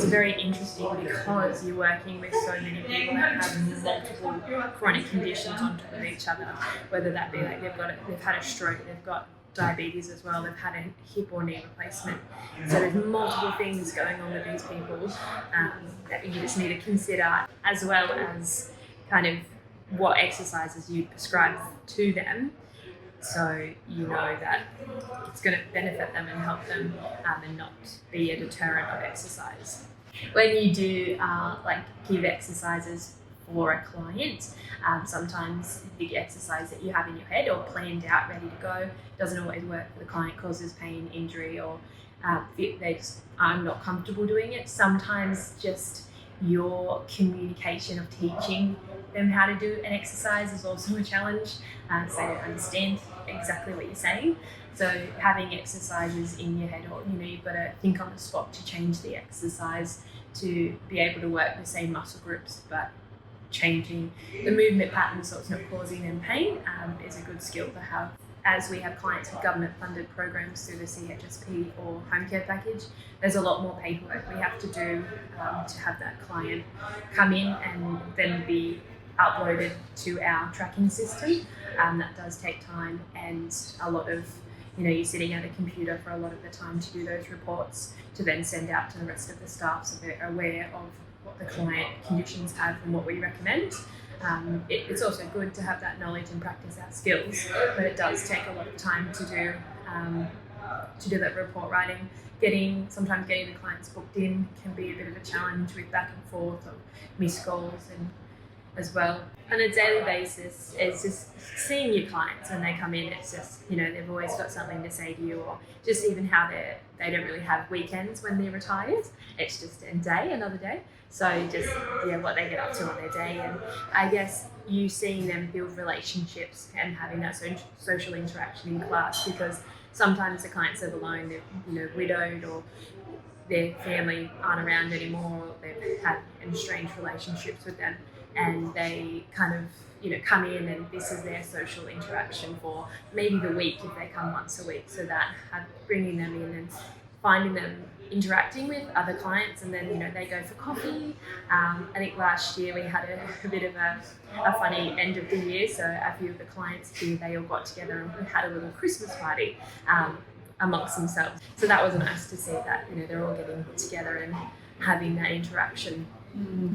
it's very interesting because you're working with so many people that have multiple chronic conditions on top of each other, whether that be like they've had a stroke, they've got diabetes as well, they've had a hip or knee replacement. So there's multiple things going on with these people that you just need to consider, as well as kind of what exercises you prescribe to them, so you know that it's going to benefit them and help them and not be a deterrent of exercise. When you do give exercises for a client, sometimes the exercise that you have in your head or planned out, ready to go, doesn't always work for the client, causes pain, injury, or they just are not comfortable doing it. Sometimes just your communication of teaching them how to do an exercise is also a challenge, so they don't understand exactly what you're saying. So having exercises in your head, or you've got to think on the spot to change the exercise to be able to work the same muscle groups, but changing the movement pattern so it's not causing them pain, is a good skill to have. As we have clients with government-funded programs through the CHSP or home care package, there's a lot more paperwork we have to do to have that client come in and then be uploaded to our tracking system. That does take time, and a lot of, you're sitting at a computer for a lot of the time to do those reports to then send out to the rest of the staff so they're aware of what the client conditions have and what we recommend. It's also good to have that knowledge and practice our skills, but it does take a lot of time to do that report writing. Sometimes getting the clients booked in can be a bit of a challenge with back and forth of missed calls and as well. On a daily basis, it's just seeing your clients when they come in. It's just, they've always got something to say to you, or just even how they don't really have weekends when they're retired. It's just another day. So just, what they get up to on their day. And I guess you seeing them build relationships and having that social interaction in class, because sometimes the clients live alone, they're widowed, or their family aren't around anymore, or they've had estranged relationships with them, and they kind of come in and this is their social interaction for maybe the week if they come once a week. So that bringing them in and finding them interacting with other clients, and then they go for coffee. I think last year we had a bit of a funny end of the year, so a few of the clients here, they all got together and we had a little Christmas party amongst themselves. So that was nice to see that they're all getting together and having that interaction,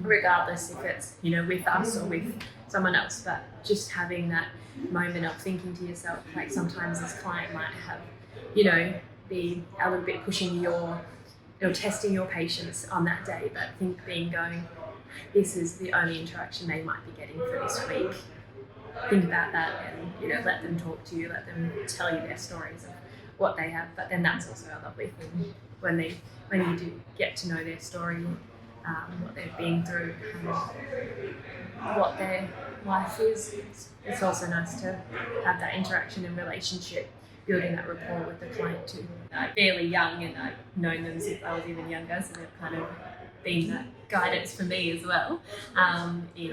regardless if it's with us or with someone else, but just having that moment of thinking to yourself, like sometimes this client might have be a little bit pushing your testing your patience on that day, but going, this is the only interaction they might be getting for this week. Think about that, and let them talk to you, let them tell you their stories of what they have. But then that's also a lovely thing when you do get to know their story, what they've been through, what their life is. It's also nice to have that interaction and relationship, building that rapport with the client too. I'm fairly young, and I've known them since I was even younger, so they've kind of been that guidance for me as well. They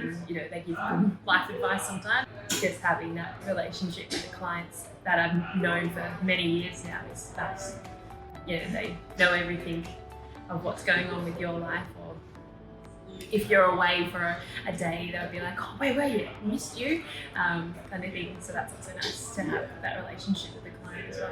give good life advice sometimes. Just having that relationship with the clients that I've known for many years now is nice. They know everything of what's going on with your life, or if you're away for a day, they'll be like, oh, where were you? Missed you, kind of thing. So that's also nice to have that relationship with the client as well.